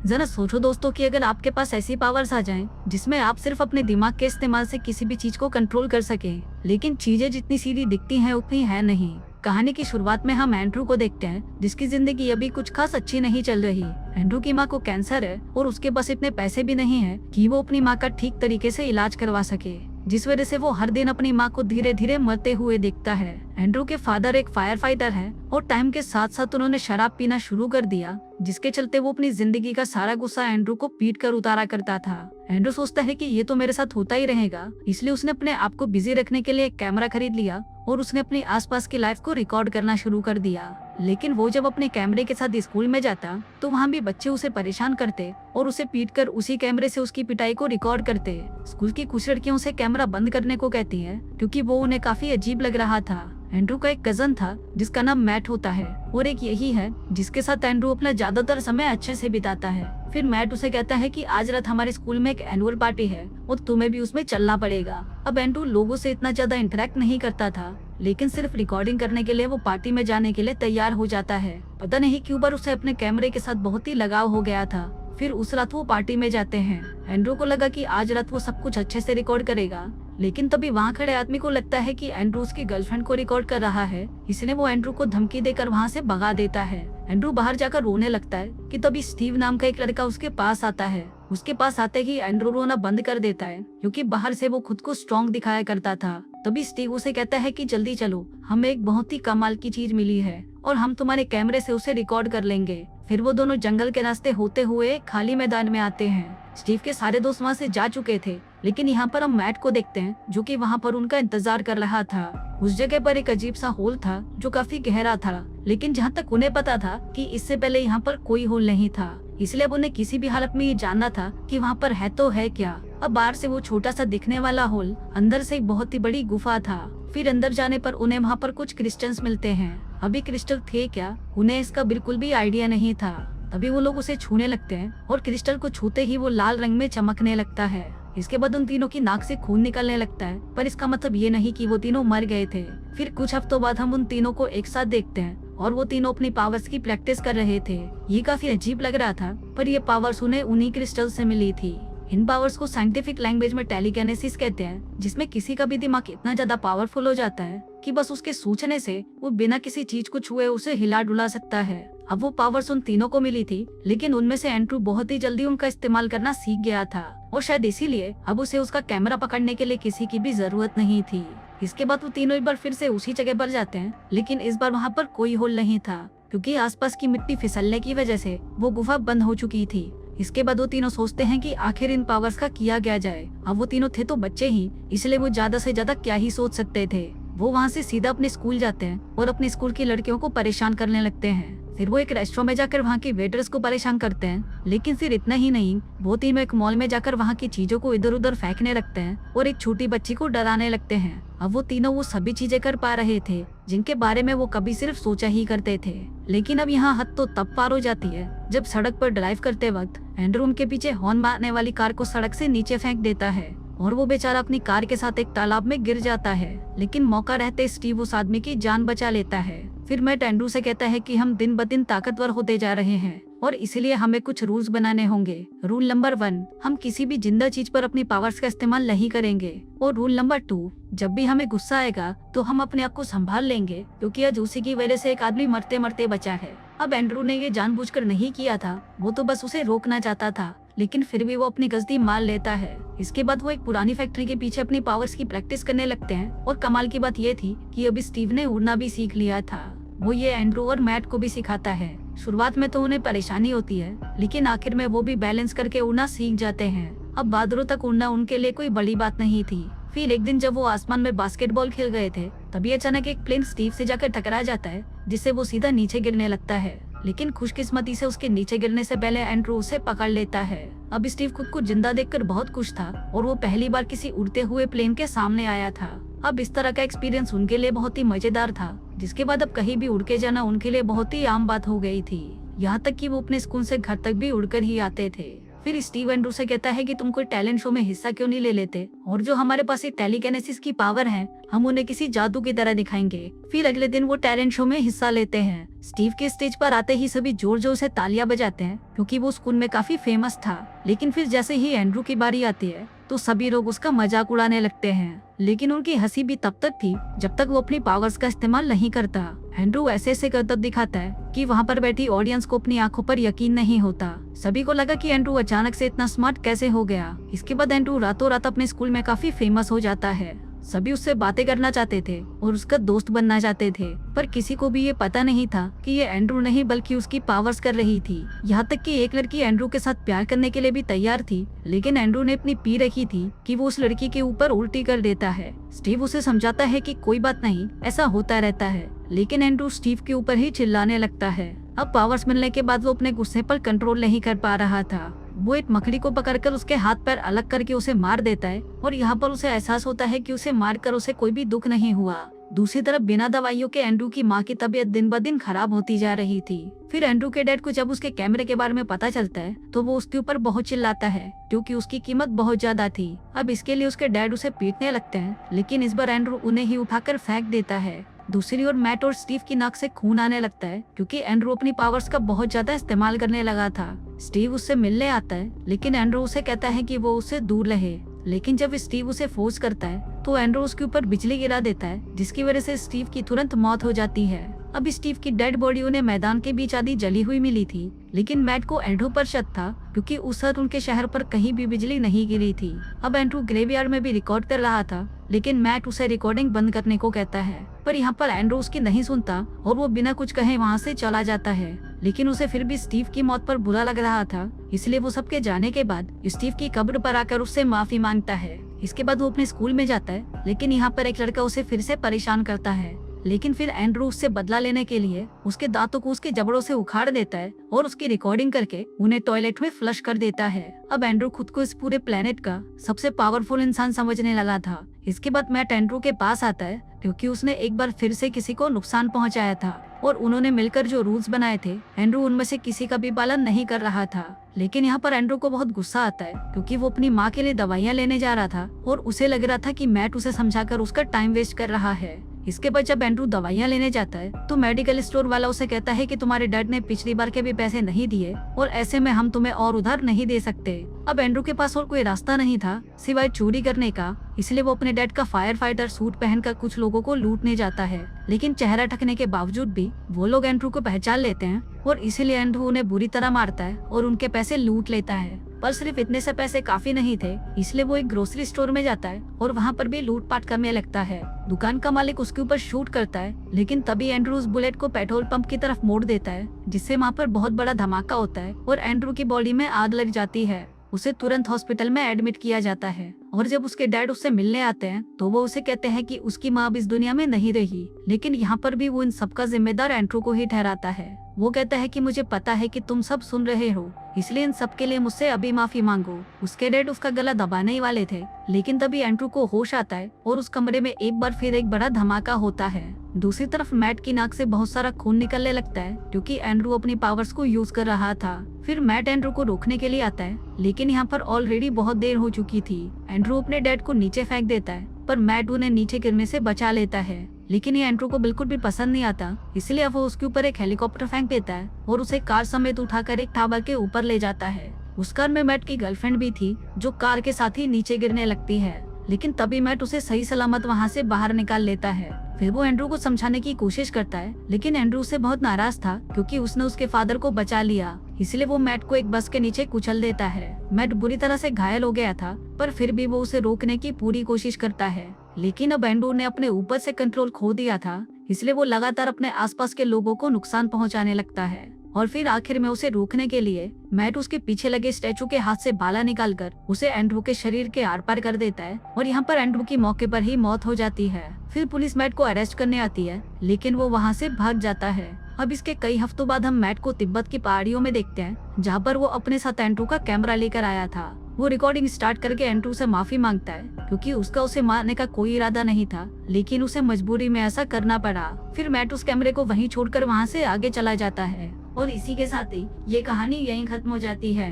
जरा सोचो दोस्तों कि अगर आपके पास ऐसी पावर्स आ जाएं जिसमें आप सिर्फ अपने दिमाग के इस्तेमाल से किसी भी चीज को कंट्रोल कर सके, लेकिन चीजें जितनी सीधी दिखती हैं उतनी है नहीं। कहानी की शुरुआत में हम एंड्रू को देखते हैं जिसकी जिंदगी अभी कुछ खास अच्छी नहीं चल रही। एंड्रू की माँ को कैंसर है और उसके पास इतने पैसे भी नहीं है कि वो अपनी माँ का ठीक तरीके से इलाज करवा सके, जिस वजह से वो हर दिन अपनी माँ को धीरे धीरे मरते हुए देखता है। एंड्रू के फादर एक फायर फाइटर है और टाइम के साथ साथ उन्होंने शराब पीना शुरू कर दिया, जिसके चलते वो अपनी जिंदगी का सारा गुस्सा एंड्रू को पीट कर उतारा करता था। एंड्रू सोचता है कि ये तो मेरे साथ होता ही रहेगा, इसलिए उसने अपने आप को बिजी रखने के लिए एक कैमरा खरीद लिया और उसने अपनी आसपास की लाइफ को रिकॉर्ड करना शुरू कर दिया। लेकिन वो जब अपने कैमरे के साथ स्कूल में जाता तो वहाँ भी बच्चे उसे परेशान करते और उसे पीटकर उसी कैमरे से उसकी पिटाई को रिकॉर्ड करते। स्कूल की कुछ लड़कियां उसे कैमरा बंद करने को कहती हैं क्योंकि वो उन्हें काफी अजीब लग रहा था। एंड्रू का एक कजन था जिसका नाम मैट होता है और एक यही है जिसके साथ एंड्रू अपना ज्यादातर समय अच्छे से बिताता है। फिर मैट उसे कहता है कि आज रात हमारे स्कूल में एक एनुअल पार्टी है और तुम्हें भी उसमें चलना पड़ेगा। अब एंड्रू लोगों से इतना ज्यादा इंटरेक्ट नहीं करता था, लेकिन सिर्फ रिकॉर्डिंग करने के लिए वो पार्टी में जाने के लिए तैयार हो जाता है। पता नहीं क्यों पर उसे अपने कैमरे के साथ बहुत ही लगाव हो गया था। फिर उस रात वो पार्टी में जाते हैं। एंड्रू को लगा कि आज रात वो सब कुछ अच्छे से रिकॉर्ड करेगा, लेकिन तभी वहाँ खड़े आदमी को लगता है कि एंड्रू उसकी गर्लफ्रेंड को रिकॉर्ड कर रहा है, इसलिए वो एंड्रू को धमकी देकर वहाँ से भगा देता है। एंड्रू बाहर जाकर रोने लगता है कि तभी स्टीव नाम का एक लड़का उसके पास आता है। उसके पास आते ही एंड्रू रोना बंद कर देता है क्योंकि बाहर से वो खुद को स्ट्रॉन्ग दिखाया करता था। तभी स्टीव उसे कहता है कि जल्दी चलो, हमें एक बहुत ही कमाल की चीज मिली है और हम तुम्हारे कैमरे से उसे रिकॉर्ड कर लेंगे। फिर वो दोनों जंगल के रास्ते होते हुए खाली मैदान में आते हैं। स्टीव के सारे दोस्त वहाँ से जा चुके थे, लेकिन यहाँ पर हम मैट को देखते हैं जो कि वहाँ पर उनका इंतजार कर रहा था। उस जगह पर एक अजीब सा होल था जो काफी गहरा था, लेकिन जहाँ तक उन्हें पता था कि इससे पहले यहाँ पर कोई होल नहीं था, इसलिए अब उन्हें किसी भी हालत में ये जानना था कि वहाँ पर है तो है क्या। अब बाहर से वो छोटा सा दिखने वाला होल अंदर से एक बहुत ही बड़ी गुफा था। फिर अंदर जाने पर उन्हें वहाँ पर कुछ क्रिस्टल्स मिलते हैं। अभी क्रिस्टल थे क्या, उन्हें इसका बिल्कुल भी आइडिया नहीं था। तभी वो लोग उसे छूने लगते हैं और क्रिस्टल को छूते ही वो लाल रंग में चमकने लगता है। इसके बाद उन तीनों की नाक से खून निकलने लगता है, पर इसका मतलब ये नहीं कि वो तीनों मर गए थे। फिर कुछ हफ्तों बाद हम उन तीनों को एक साथ देखते हैं और वो तीनों अपनी पावर्स की प्रैक्टिस कर रहे थे। ये काफी अजीब लग रहा था, पर ये पावर्स उन्हें उन्हीं क्रिस्टल से मिली थी। इन पावर्स को साइंटिफिक लैंग्वेज में टेलीकिनेसिस कहते हैं, जिसमें किसी का भी दिमाग इतना ज्यादा पावरफुल हो जाता है कि बस उसके सोचने से वो बिना किसी चीज को छुए उसे हिला डुला सकता है। अब वो पावर्स उन तीनों को मिली थी, लेकिन उनमें से एंड्रू बहुत ही जल्दी उनका इस्तेमाल करना सीख गया था और शायद इसीलिए अब उसे उसका कैमरा पकड़ने के लिए किसी की भी जरूरत नहीं थी। इसके बाद वो तीनों एक बार फिर से उसी जगह पर जाते हैं, लेकिन इस बार वहाँ पर कोई होल नहीं था क्योंकि आसपास की मिट्टी फिसलने की वजह से वो गुफा बंद हो चुकी थी। इसके बाद वो तीनों सोचते हैं कि आखिर इन पावर्स का किया क्या जाए। अब वो तीनों थे तो बच्चे ही, इसलिए वो ज्यादा से ज्यादा क्या ही सोच सकते थे। वो वहाँ से सीधा अपने स्कूल जाते हैं और अपने स्कूल की लड़कियों को परेशान करने लगते हैं। फिर वो एक रेस्टोरेंट में जाकर वहाँ की वेटर्स को परेशान करते हैं, लेकिन फिर इतना ही नहीं, वो तीनों एक मॉल में जाकर वहाँ की चीजों को इधर उधर फेंकने लगते हैं और एक छोटी बच्ची को डराने लगते हैं। अब वो तीनों वो सभी चीजें कर पा रहे थे जिनके बारे में वो कभी सिर्फ सोचा ही करते थे। लेकिन अब यहाँ हद तो तब पार हो जाती है जब सड़क पर ड्राइव करते वक्त एंड्रू उनके पीछे हॉर्न मारने वाली कार को सड़क से नीचे फेंक देता है और वो बेचारा अपनी कार के साथ एक तालाब में गिर जाता है। लेकिन मौका रहते स्टीव उस आदमी की जान बचा लेता है। फिर मैट एंड्रू से कहता है कि हम दिन ब दिन ताकतवर होते जा रहे हैं और इसलिए हमें कुछ रूल्स बनाने होंगे। रूल नंबर 1, हम किसी भी जिंदा चीज पर अपनी पावर्स का इस्तेमाल नहीं करेंगे। और रूल नंबर 2, जब भी हमें गुस्सा आएगा तो हम अपने आप को संभाल लेंगे, क्योंकि आज उसी की वजह से एक आदमी मरते मरते बचा है। अब एंड्रू ने ये जानबूझकर नहीं किया था, वो तो बस उसे रोकना चाहता था, लेकिन फिर भी वो अपनी गलती मान लेता है। इसके बाद वो एक पुरानी फैक्ट्री के पीछे अपनी पावर्स की प्रैक्टिस करने लगते हैं और कमाल की बात ये थी कि अभी स्टीव ने उड़ना भी सीख लिया था। वो ये एंड्रू और मैट को भी सिखाता है। शुरुआत में तो उन्हें परेशानी होती है, लेकिन आखिर में वो भी बैलेंस करके उड़ना सीख जाते हैं। अब बादलों तक उड़ना उनके लिए कोई बड़ी बात नहीं थी। फिर एक दिन जब वो आसमान में बास्केटबॉल खेल रहे थे, तभी अचानक एक प्लेन स्टीव से जाकर टकरा जाता है, जिससे वो सीधा नीचे गिरने लगता है। लेकिन खुशकिस्मती से उसके नीचे गिरने से पहले एंड्रू उसे पकड़ लेता है। अब स्टीव खुद को जिंदा देखकर बहुत खुश था और वो पहली बार किसी उड़ते हुए प्लेन के सामने आया था। अब इस तरह का एक्सपीरियंस उनके लिए बहुत ही मजेदार था, जिसके बाद अब कहीं भी उड़ के जाना उनके लिए बहुत ही आम बात हो गई थी। यहाँ तक कि वो अपने स्कूल से घर तक भी उड़कर ही आते थे। फिर स्टीव एंड्रू से कहता है कि तुम कोई टैलेंट शो में हिस्सा क्यों नहीं ले लेते, और जो हमारे पास टेलीकिनेसिस की पावर है हम उन्हें किसी जादू की तरह दिखाएंगे। फिर अगले दिन वो टैलेंट शो में हिस्सा लेते हैं। स्टीव के स्टेज पर आते ही सभी जोर जोर से तालियां बजाते हैं क्योंकि वो स्कूल में काफी फेमस था। लेकिन फिर जैसे ही एंड्रू की बारी आती है तो सभी लोग उसका मजाक उड़ाने लगते हैं, लेकिन उनकी हंसी भी तब तक थी जब तक वो अपनी पावर्स का इस्तेमाल नहीं करता। एंड्रू ऐसे ऐसे करतब दिखाता है कि वहाँ पर बैठी ऑडियंस को अपनी आंखों पर यकीन नहीं होता। सभी को लगा कि एंड्रू अचानक से इतना स्मार्ट कैसे हो गया। इसके बाद एंड्रू रातों रात अपने स्कूल में काफी फेमस हो जाता है। सभी उससे बातें करना चाहते थे और उसका दोस्त बनना चाहते थे, पर किसी को भी ये पता नहीं था कि ये एंड्रू नहीं बल्कि उसकी पावर्स कर रही थी। यहाँ तक कि एक लड़की एंड्रू के साथ प्यार करने के लिए भी तैयार थी, लेकिन एंड्रू ने अपनी पी रखी थी कि वो उस लड़की के ऊपर उल्टी कर देता है। स्टीव उसे समझाता है कि कोई बात नहीं, ऐसा होता रहता है, लेकिन एंड्रू स्टीव के ऊपर ही चिल्लाने लगता है। अब पावर्स मिलने के बाद वो अपने गुस्से पर कंट्रोल नहीं कर पा रहा था। वो एक मकड़ी को पकड़कर उसके हाथ पैर अलग करके उसे मार देता है और यहाँ पर उसे एहसास होता है कि उसे मारकर उसे कोई भी दुख नहीं हुआ। दूसरी तरफ बिना दवाइयों के एंड्रू की माँ की तबीयत दिन ब दिन खराब होती जा रही थी। फिर एंड्रू के डैड को जब उसके कैमरे के बारे में पता चलता है तो वो उसके ऊपर बहुत चिल्लाता है क्योंकि उसकी कीमत बहुत ज्यादा थी। अब इसके लिए उसके डैड उसे पीटने लगते हैं, लेकिन इस बार एंड्रू उन्हें ही उठाकर फेंक देता है। दूसरी ओर मैट और स्टीव की नाक से खून आने लगता है क्योंकि एंड्रू अपनी पावर्स का बहुत ज्यादा इस्तेमाल करने लगा था। स्टीव उससे मिलने आता है, लेकिन एंड्रू उसे कहता है कि वो उससे दूर रहे। लेकिन जब स्टीव उसे फोर्स करता है तो एंड्रू उसके ऊपर बिजली गिरा देता है, जिसकी वजह से स्टीव की तुरंत मौत हो जाती है। अब स्टीव की डेड बॉडी उन्हें मैदान के बीच आधी जली हुई मिली थी, लेकिन मैट को एंड्रू पर शक था क्योंकि उस रात उनके शहर पर कहीं भी बिजली नहीं गिरी थी। अब एंड्रू ग्रेवयार्ड में भी रिकॉर्ड कर रहा था, लेकिन मैट उसे रिकॉर्डिंग बंद करने को कहता है, पर यहाँ पर एंड्रू उसकी नहीं सुनता और वो बिना कुछ कहे वहाँ से चला जाता है। लेकिन उसे फिर भी स्टीव की मौत पर बुरा लग रहा था, इसलिए वो सबके जाने के बाद स्टीव की कब्र पर आकर उससे माफी मांगता है। इसके बाद वो अपने स्कूल में जाता है, लेकिन यहाँ पर एक लड़का उसे फिर से परेशान करता है। लेकिन फिर एंड्रू उससे बदला लेने के लिए उसके दांतों को उसके जबड़ों से उखाड़ देता है और उसकी रिकॉर्डिंग करके उन्हें टॉयलेट में फ्लश कर देता है। अब एंड्रू खुद को इस पूरे प्लेनेट का सबसे पावरफुल इंसान समझने लगा था। इसके बाद मैट एंड्रू के पास आता है क्योंकि उसने एक बार फिर से किसी को नुकसान पहुंचाया था और उन्होंने मिलकर जो रूल्स बनाए थे एंड्रू उनमें से किसी का भी पालन नहीं कर रहा था। लेकिन यहाँ पर एंड्रू को बहुत गुस्सा आता है क्योंकि वो अपनी माँ के लिए दवाइयाँ लेने जा रहा था और उसे लग रहा था कि मैट उसे समझाकर उसका टाइम वेस्ट कर रहा है। इसके बाद जब एंड्रू दवाइयाँ लेने जाता है तो मेडिकल स्टोर वाला उसे कहता है कि तुम्हारे डैड ने पिछली बार के भी पैसे नहीं दिए और ऐसे में हम तुम्हें और उधार नहीं दे सकते। अब एंड्रू के पास और कोई रास्ता नहीं था सिवाय चोरी करने का, इसलिए वो अपने डैड का फायर फाइटर सूट पहनकर कुछ लोगों को लूटने जाता है। लेकिन चेहरा ढकने के बावजूद भी वो लोग एंड्रू को पहचान लेते हैं और इसीलिए एंड्रू उन्हें बुरी तरह मारता है और उनके पैसे लूट लेता है। पर सिर्फ इतने से पैसे काफी नहीं थे, इसलिए वो एक ग्रोसरी स्टोर में जाता है और वहाँ पर भी लूटपाट करने लगता है। दुकान का मालिक उसके ऊपर शूट करता है, लेकिन तभी एंड्रू उस बुलेट को पेट्रोल पंप की तरफ मोड़ देता है, जिससे वहाँ पर बहुत बड़ा धमाका होता है और एंड्रू की बॉडी में आग लग जाती है। उसे तुरंत हॉस्पिटल में एडमिट किया जाता है और जब उसके डैड उससे मिलने आते हैं तो वो उसे कहते हैं कि उसकी माँ अब इस दुनिया में नहीं रही। लेकिन यहाँ पर भी वो इन सबका जिम्मेदार एंड्रू को ही ठहराता है। वो कहता है कि मुझे पता है कि तुम सब सुन रहे हो, इसलिए इन सब के लिए मुझसे अभी माफी मांगो। उसके डैड उसका गला दबाने ही वाले थे, लेकिन तभी एंड्रू को होश आता है और उस कमरे में एक बार फिर एक बड़ा धमाका होता है। दूसरी तरफ मैट की नाक से बहुत सारा खून निकलने लगता है क्योंकि एंड्रू अपनी पावर्स को यूज कर रहा था। फिर मैट एंड्रू को रोकने के लिए आता है, लेकिन यहाँ पर ऑलरेडी बहुत देर हो चुकी थी। एंड्रू अपने डैड को नीचे फेंक देता है, पर मैट उन्हें नीचे गिरने से बचा लेता है। लेकिन ये एंड्रू को बिल्कुल भी पसंद नहीं आता, इसलिए वो उसके ऊपर एक हेलीकॉप्टर फेंक देता है और उसे कार समेत उठाकर एक टावर के ऊपर ले जाता है। उस कार में मैट की गर्लफ्रेंड भी थी जो कार के साथ ही नीचे गिरने लगती है, लेकिन तभी मैट उसे सही सलामत वहाँ से बाहर निकाल लेता है। फिर वो एंड्रू को समझाने की कोशिश करता है, लेकिन एंड्रू से बहुत नाराज था क्योंकि उसने उसके फादर को बचा लिया, इसलिए वो मैट को एक बस के नीचे कुचल देता है। मैट बुरी तरह से घायल हो गया था, पर फिर भी वो उसे रोकने की पूरी कोशिश करता है। लेकिन अब एंड्रू ने अपने ऊपर से कंट्रोल खो दिया था, इसलिए वो लगातार अपने आसपास के लोगों को नुकसान पहुंचाने लगता है। और फिर आखिर में उसे रोकने के लिए मैट उसके पीछे लगे स्टैचू के हाथ से भाला निकालकर उसे एंड्रू के शरीर के आर पार कर देता है और यहाँ पर एंड्रू की मौके पर ही मौत हो जाती है। फिर पुलिस मैट को अरेस्ट करने आती है, लेकिन वो वहाँ से भाग जाता है। अब इसके कई हफ्तों बाद हम मैट को तिब्बत की पहाड़ियों में देखते हैं, जहाँ पर वो अपने साथ एंड्रू का कैमरा लेकर आया था। वो रिकॉर्डिंग स्टार्ट करके एंड्रू से माफी मांगता है क्योंकि उसका उसे मारने का कोई इरादा नहीं था, लेकिन उसे मजबूरी में ऐसा करना पड़ा। फिर मैट उस कैमरे को वहीं छोड़कर वहाँ से आगे चला जाता है और इसी के साथ ही ये कहानी यहीं खत्म हो जाती है।